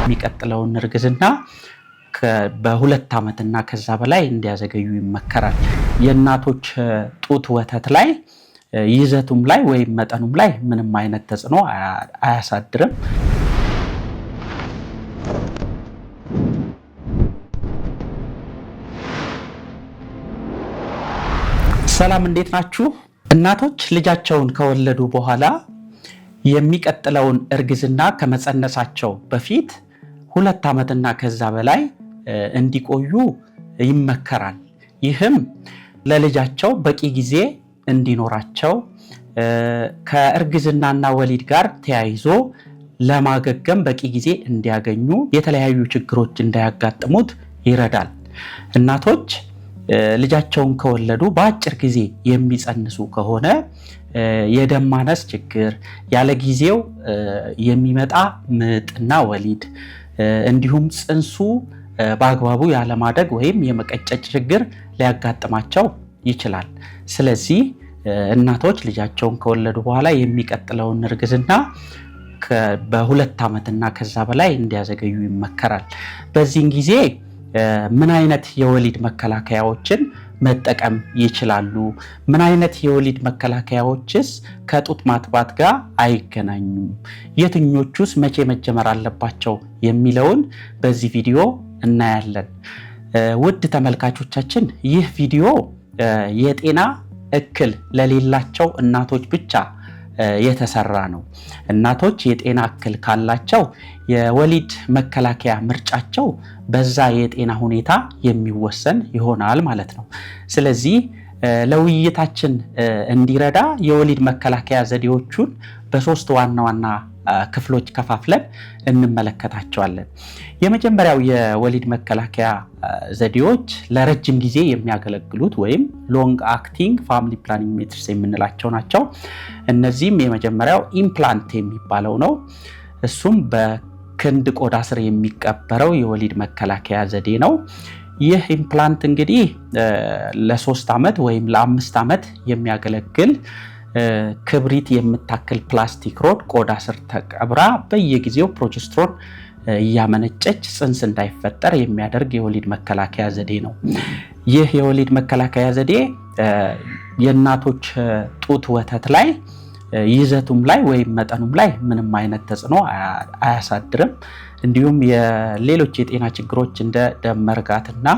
የሚቀጥለውን እርግዝና በሁለት ዓመትና ከዛ በላይ እንዲያዘገዩ ይመከራል። የእናቶች ጡት ወተት ላይ ይዘቱም ላይ ወይም መጠኑም ላይ ምንም አይነት ተጽዕኖ አያሳድርም። ሰላም፣ እንዴት ናችሁ? እናቶች ልጃቸውን ከወለዱ በኋላ የሚቀጥለውን እርግዝና ከመጸነሳቸው በፊት 2 ዓመትና ከዛ በላይ እንዲቆዩ ይመከራል። ይህም ለልጃቸው በቂ ጊዜ እንዲኖራቸው፣ ከእርግዝናና ወሊድ ጋር ተያይዞ ለማገገም በቂ ጊዜ እንዲያገኙ፣ የተለያዩ ችግሮች እንዳያጋጥሙት ይረዳል። እናቶች ልጃቸውን ከወለዱ በአጭር ጊዜ የሚጸንሱ ከሆነ የደም ማነስ ችግር፣ ያለ ጊዜው የሚመጣ ምጥና ወሊድ እንዲሁም ጽንሱ በአግባቡ ያለማደግ ወይም የመቀጨጭ ችግር ሊያጋጥማቸው ይችላል። ስለዚህ እናቶች ልጃቸውን ከወለዱ በኋላ የሚቀጥለውን እርግዝና በ2 ዓመትና ከዛ በላይ እንዲያዘገዩ ይመከራል። በዚህን ጊዜ ምን አይነት የወሊድ መከላከያዎችን መጠቀም ይችላሉ? ምን አይነት የወሊድ መከላከያዎችስ ከጡት ማጥባት ጋር አይገናኙም? የትኞቹስ መቼ መጀመር አለባቸው የሚለውን በዚህ ቪዲዮ እናያለን። ውድ ተመልካቾቻችን፣ ይህ ቪዲዮ የጤና እክል ለሌላቸው እናቶች ብቻ የተሰራ ነው። እናቶች የጤና እክል ካላቸው የወሊድ መከላከያ ምርጫቸው በዛ የጤና ሁኔታ የሚወሰን ይሆናል ማለት ነው። ስለዚህ ለውይይታችን እንዲረዳ የወሊድ መከላከያ ዘዴዎቹን በ3 ዋና ዋና ክፍሎች ከፋፍለን እንመለከታቸዋለን። የመጀመሪያው የወሊድ መከላከያ ዘዴዎች ለረጅም ጊዜ የሚያገለግሉት ወይም ሎንግ አክቲንግ ፋሚሊ ፕላኒንግ ሜትርስ የምንላቸው ናቸው። እነዚህም የመጀመሪያው ኢምፕላንት የሚባለው ነው። እሱም በክንድ ቆዳ ስር የሚቀበረው የወሊድ መከላከያ ዘዴ ነው። ይህ ኢምፕላንት እንግዲህ ለ3 ዓመት ወይም ለ5 ዓመት የሚያገለግል ክብሪት የምታክል ፕላስቲክ ሮድ ቆዳ ስር ተቀብራ በየጊዜው ፕሮጀስትሮን እያመነጨች ጽንስ እንዳይፈጠር የሚያደርግ የወሊድ መከላከያ ዘዴ ነው። ይህ የወሊድ መከላከያ ዘዴ የእናቶች ጡት ወተት ላይ ይዘቱም ላይ ወይም መጠኑም ላይ ምንም አይነት ተጽዕኖ አያሳድርም። እንዲሁም የሌሎች የጤና ችግሮች እንደ ደም መርጋትና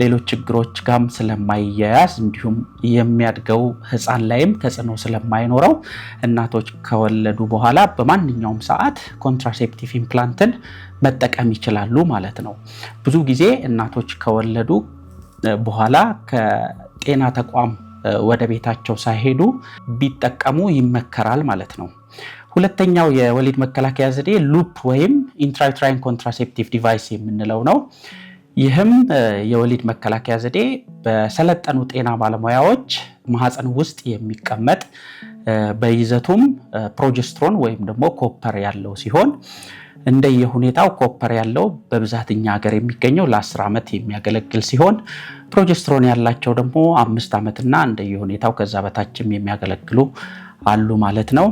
ሌሎች ችግሮች ጋም ስለማይያያዝ እንዲሁም የሚያድገው ሕፃን ላይም ተጽዕኖ ስለማይኖረው እናቶች ከወለዱ በኋላ በማንኛውም ሰዓት ኮንትራሴፕቲቭ ኢምፕላንትን መጠቀም ይችላሉ ማለት ነው። ብዙ ጊዜ እናቶች ከወለዱ በኋላ ከጤና ተቋም ወደ ቤታቸው ሳይሄዱ ቢጠቀሙ ይመከራል ማለት ነው። ሁለተኛው የወሊድ መከላከያ ዘዴ ሉፕ ወይም ኢንትራዩትራይን ኮንትራሴፕቲቭ ዲቫይስ የምንለው ነው። ይህም የወሊድ መከላከያ ዘዴ በሰለጠኑ ጤና ባለሙያዎች ማህፀን ውስጥ የሚቀመጥ በይዘቱም ፕሮጀስትሮን ወይም ደግሞ ኮፐር ያለው ሲሆን እንደየሁኔታው ኮፐር ያለው በብዛት እኛ ሀገር የሚገኘው ለ10 ዓመት የሚያገለግል ሲሆን ፕሮጀስትሮን ያላቸው ደግሞ 5 ዓመትና እንደየሁኔታው ከዛ በታችም የሚያገለግሉ አሉ ማለት ነው።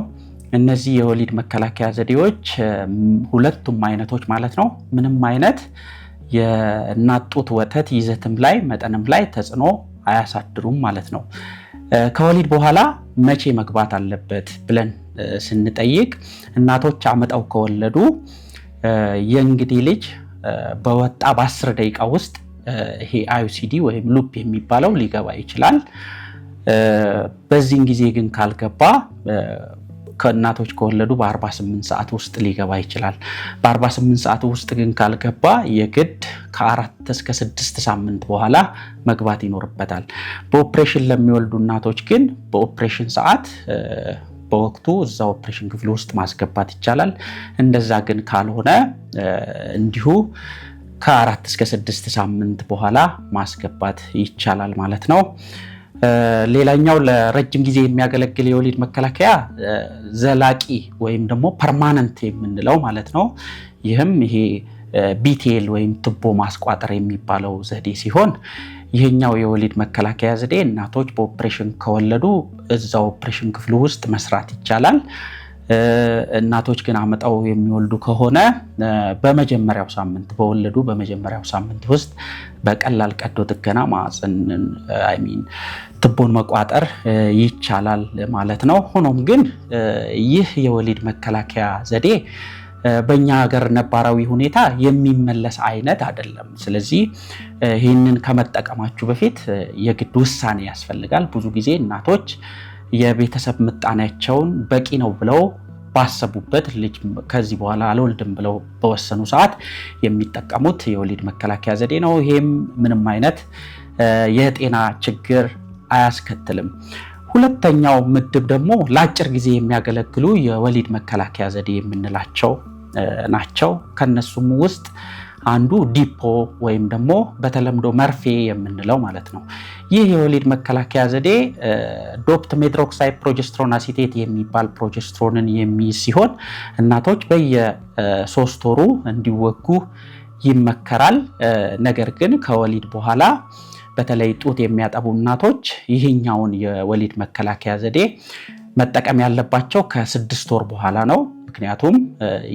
እነዚህ የወሊድ መከላከያ ዘዴዎች ሁለቱም አይነቶች ማለት ነው ምንም አይነት የእናት ጡት ወተት ይዘትም ላይ መጠንም ላይ ተጽዕኖ አያሳድሩም ማለት ነው። ከወሊድ በኋላ መቼ መግባት አለበት ብለን ስንጠይቅ እናቶች አመጣው ከወለዱ የእንግዲህ ልጅ በወጣ በ10 ደቂቃ ውስጥ ይሄ አዩሲዲ ወይም ሉፕ የሚባለው ሊገባ ይችላል። በዚህን ጊዜ ግን ካልገባ ከእናቶች ከወለዱ በ48 ሰዓት ውስጥ ሊገባ ይችላል። በ48 ሰዓት ውስጥ ግን ካልገባ የግድ ከ4 እስከ 6 ሳምንት በኋላ መግባት ይኖርበታል። በኦፕሬሽን ለሚወልዱ እናቶች ግን በኦፕሬሽን ሰዓት በወቅቱ እዛ ኦፕሬሽን ክፍል ውስጥ ማስገባት ይቻላል። እንደዛ ግን ካልሆነ እንዲሁ ከ4 እስከ 6 ሳምንት በኋላ ማስገባት ይቻላል ማለት ነው። ሌላኛው ለረጅም ጊዜ የሚያገለግል የወሊድ መከላከያ ዘላቂ ወይም ደግሞ ፐርማነንት የምንለው ማለት ነው። ይህም ይሄ ቢቴል ወይም ቱቦ ማስቋጠር የሚባለው ዘዴ ሲሆን ይሄኛው የወሊድ መከላከያ ዘዴ እናቶች በኦፕሬሽን ከወለዱ እዛው ኦፕሬሽን ክፍሉ ውስጥ መስራት ይቻላል። እናቶች ግን አመጣው የሚወልዱ ከሆነ በመጀመሪያው ሳምንት በወለዱ በመጀመሪያው ሳምንት ውስጥ በቀላል ቀዶ ጥገና ማህፀንን ትቦን መቋጠር ይቻላል ማለት ነው። ሆኖም ግን ይህ የወሊድ መከላከያ ዘዴ በእኛ ሀገር ነባራዊ ሁኔታ የሚመለስ አይነት አይደለም። ስለዚህ ይህንን ከመጠቀማችሁ በፊት የግድ ውሳኔ ያስፈልጋል። ብዙ ጊዜ እናቶች የቤተሰብ ምጣኔያቸውን በቂ ነው ብለው ባሰቡበት ልጅ ከዚህ በኋላ አልወልድም ብለው በወሰኑ ሰዓት የሚጠቀሙት የወሊድ መከላከያ ዘዴ ነው። ይሄም ምንም አይነት የጤና ችግር አያስከትልም። ሁለተኛው ምድብ ደግሞ ለአጭር ጊዜ የሚያገለግሉ የወሊድ መከላከያ ዘዴ የምንላቸው ናቸው። ከነሱም ውስጥ አንዱ ዲፖ ወይም ደግሞ በተለምዶ መርፌ የምንለው ማለት ነው። ይህ የወሊድ መከላከያ ዘዴ ዶፕት ሜትሮክሳይድ ፕሮጀስትሮን አሲቴት የሚባል ፕሮጀስትሮንን የሚይዝ ሲሆን እናቶች በየ3 ወሩ እንዲወጉ ይመከራል። ነገር ግን ከወሊድ በኋላ በተለይ ጡት የሚያጠቡ እናቶች ይህኛውን የወሊድ መከላከያ ዘዴ መጠቀም ያለባቸው ከ6 ወር በኋላ ነው። ምክንያቱም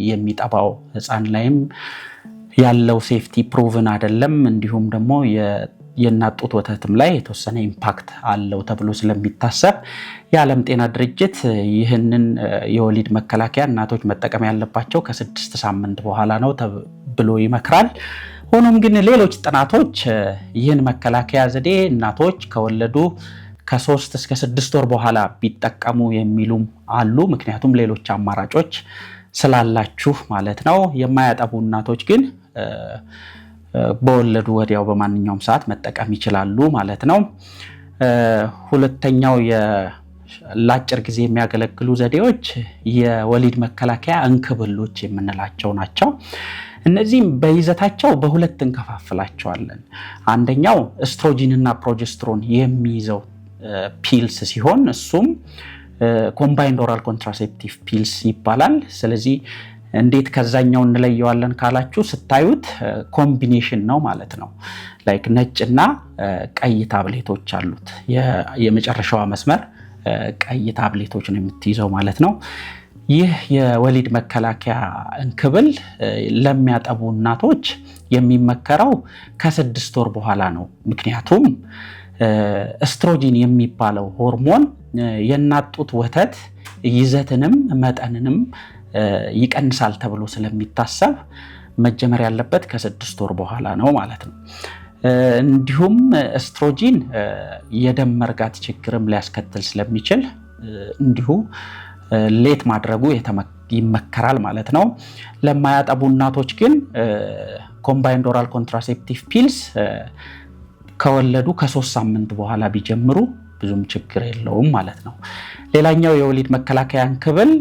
የሚጠባው ህፃን ላይም ያለው ሴፍቲ ፕሩቭን አይደለም። እንዲሁም ደግሞ የእናት ጡት ወተትም ላይ የተወሰነ ኢምፓክት አለው ተብሎ ስለሚታሰብ የዓለም ጤና ድርጅት ይህንን የወሊድ መከላከያ እናቶች መጠቀም ያለባቸው ከ6 ሳምንት በኋላ ነው ብሎ ይመክራል። ሆኖም ግን ሌሎች ጥናቶች ይህን መከላከያ ዘዴ እናቶች ከወለዱ ከ3 እስከ 6 ወር በኋላ ቢጠቀሙ የሚሉም አሉ። ምክንያቱም ሌሎች አማራጮች ስላላችሁ ማለት ነው። የማያጠቡ እናቶች ግን በወለዱ ወዲያው በማንኛውም ሰዓት መጠቀም ይችላሉ ማለት ነው። ሁለተኛው ለአጭር ጊዜ የሚያገለግሉ ዘዴዎች የወሊድ መከላከያ እንክብሎች የምንላቸው ናቸው። እነዚህም በይዘታቸው በሁለት እንከፋፍላቸዋለን። አንደኛው ኤስትሮጂን እና ፕሮጀስትሮን የሚይዘው ፒልስ ሲሆን እሱም ኮምባይንድ ኦራል ኮንትራሴፕቲቭ ፒልስ ይባላል። ስለዚህ እንዴት ከዛኛው እንለየዋለን ካላችሁ ስታዩት ኮምቢኔሽን ነው ማለት ነው። ላይክ ነጭና ቀይ ታብሌቶች አሉት። የመጨረሻዋ መስመር ቀይ ታብሌቶች ነው የምትይዘው ማለት ነው። ይህ የወሊድ መከላከያ እንክብል ለሚያጠቡ እናቶች የሚመከረው ከ6 ወር በኋላ ነው። ምክንያቱም ኤስትሮጂን የሚባለው ሆርሞን የእናት ጡት ወተት ይዘትንም መጠንንም ይቀንሳል ተብሎ ስለሚታሰብ መጀመር ያለበት ከ6 ወር በኋላ ነው ማለት ነው። እንዲሁም ኤስትሮጂን የደም መርጋት ችግርም ሊያስከትል ስለሚችል እንዲሁ ሌት ማድረጉ ይመከራል ማለት ነው። ለማያጠቡ እናቶች ግን ኮምባይንድ ኦራል ኮንትራሴፕቲቭ ፒልስ ከወለዱ ከ3 ሳምንት በኋላ ቢጀምሩ ብዙም ችግር የለውም ማለት ነው። ሌላኛው የወሊድ መከላከያ እንክብል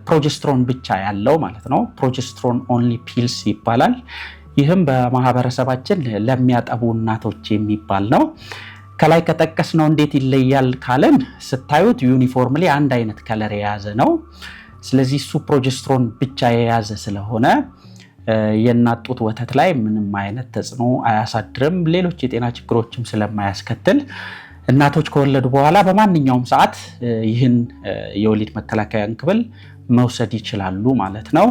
ፕሮጀስትሮን ብቻ ያለው ማለት ነው። ፕሮጀስትሮን ኦንሊ ፒልስ ይባላል። ይህም በማህበረሰባችን ለሚያጠቡ እናቶች የሚባል ነው። ከላይ ከጠቀስነው እንዴት ይለያል ካለን ስታዩት ዩኒፎርምሊ አንድ አይነት ከለር የያዘ ነው። ስለዚህ እሱ ፕሮጀስትሮን ብቻ የያዘ ስለሆነ የእናት ጡት ወተት ላይ ምንም አይነት ተጽዕኖ አያሳድርም። ሌሎች የጤና ችግሮችም ስለማያስከትል እናቶች ከወለዱ በኋላ በማንኛውም ሰዓት ይህን የወሊድ መከላከያ እንክብል መውሰድ ይችላሉ ማለት ነው።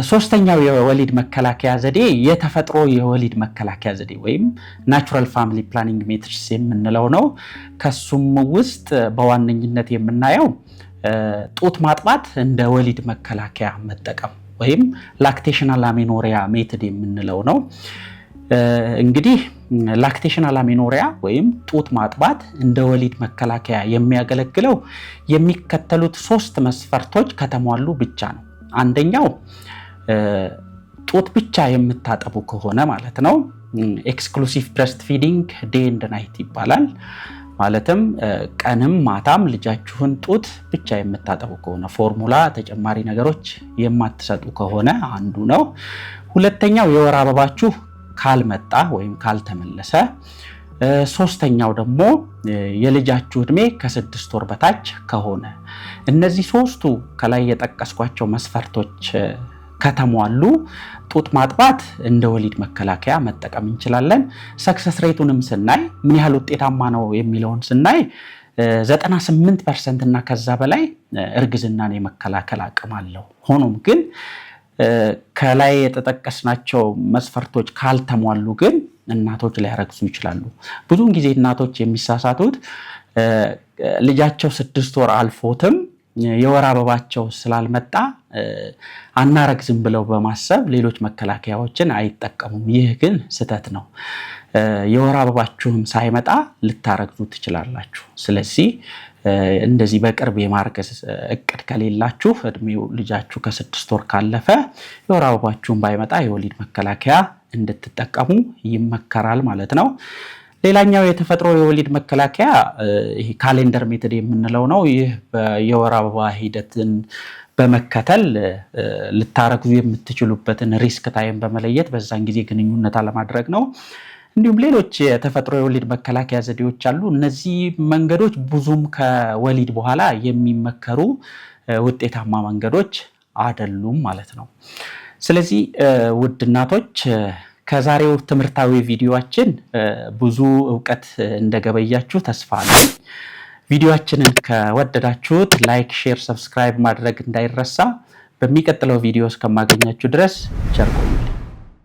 ሶስተኛው የወሊድ መከላከያ ዘዴ የተፈጥሮ የወሊድ መከላከያ ዘዴ ወይም ናቹራል ፋሚሊ ፕላኒንግ ሜትድስ የምንለው ነው። ከሱም ውስጥ በዋነኝነት የምናየው ጡት ማጥባት እንደ ወሊድ መከላከያ መጠቀም ወይም ላክቴሽናል አሜኖሪያ ሜትድ የምንለው ነው። እንግዲህ ላክቴሽናል አሜኖሪያ ወይም ጡት ማጥባት እንደ ወሊድ መከላከያ የሚያገለግለው የሚከተሉት 3 መስፈርቶች ከተሟሉ ብቻ ነው። አንደኛው ጡት ብቻ የምታጠቡ ከሆነ ማለት ነው። ኤክስክሉሲቭ ብሬስት ፊዲንግ ዴይ ኤንድ ናይት ይባላል። ማለትም ቀንም ማታም ልጃችሁን ጡት ብቻ የምታጠቡ ከሆነ፣ ፎርሙላ ተጨማሪ ነገሮች የማትሰጡ ከሆነ አንዱ ነው። ሁለተኛው የወር አበባችሁ ካልመጣ ወይም ካልተመለሰ። ሶስተኛው ደግሞ የልጃችሁ ዕድሜ ከ6 ወር በታች ከሆነ። እነዚህ 3ቱ ከላይ የጠቀስኳቸው መስፈርቶች ከተሟሉ ጡት ማጥባት እንደ ወሊድ መከላከያ መጠቀም እንችላለን። ሰክሰስ ሬቱንም ስናይ ምን ያህል ውጤታማ ነው የሚለውን ስናይ 98% እና ከዛ በላይ እርግዝናን የመከላከል አቅም አለው። ሆኖም ግን ከላይ የተጠቀስናቸው መስፈርቶች ካልተሟሉ ግን እናቶች ሊያረግዙ ይችላሉ። ብዙውን ጊዜ እናቶች የሚሳሳቱት ልጃቸው 6 ወር አልፎትም የወር አበባቸው ስላልመጣ አናረግዝም ብለው በማሰብ ሌሎች መከላከያዎችን አይጠቀሙም። ይህ ግን ስህተት ነው። የወር አበባችሁም ሳይመጣ ልታረግዙ ትችላላችሁ። ስለዚህ እንደዚህ በቅርብ የማርገዝ እቅድ ከሌላችሁ እድሜው ልጃችሁ ከ6 ወር ካለፈ የወር አበባችሁም ባይመጣ የወሊድ መከላከያ እንድትጠቀሙ ይመከራል ማለት ነው። ሌላኛው የተፈጥሮ የወሊድ መከላከያ ይሄ ካሌንደር ሜተድ የምንለው ነው። ይህ የወር አበባ ሂደትን በመከተል ልታረግዙ የምትችሉበትን ሪስክ ታይም በመለየት በዛን ጊዜ ግንኙነት አለማድረግ ነው። እንዲሁም ሌሎች የተፈጥሮ የወሊድ መከላከያ ዘዴዎች አሉ። እነዚህ መንገዶች ብዙም ከወሊድ በኋላ የሚመከሩ ውጤታማ መንገዶች አይደሉም ማለት ነው። ስለዚህ ውድ እናቶች ከዛሬው ትምህርታዊ ቪዲዮአችን ብዙ ዕውቀት እንደገበያችሁ ተስፋ አለኝ። ቪዲዮአችንን ከወደዳችሁት ላይክ፣ ሼር፣ ሰብስክራይብ ማድረግ እንዳይረሳ። በሚቀጥለው ቪዲዮ እስከማገኛችሁ ድረስ ቸር ቆዩልኝ።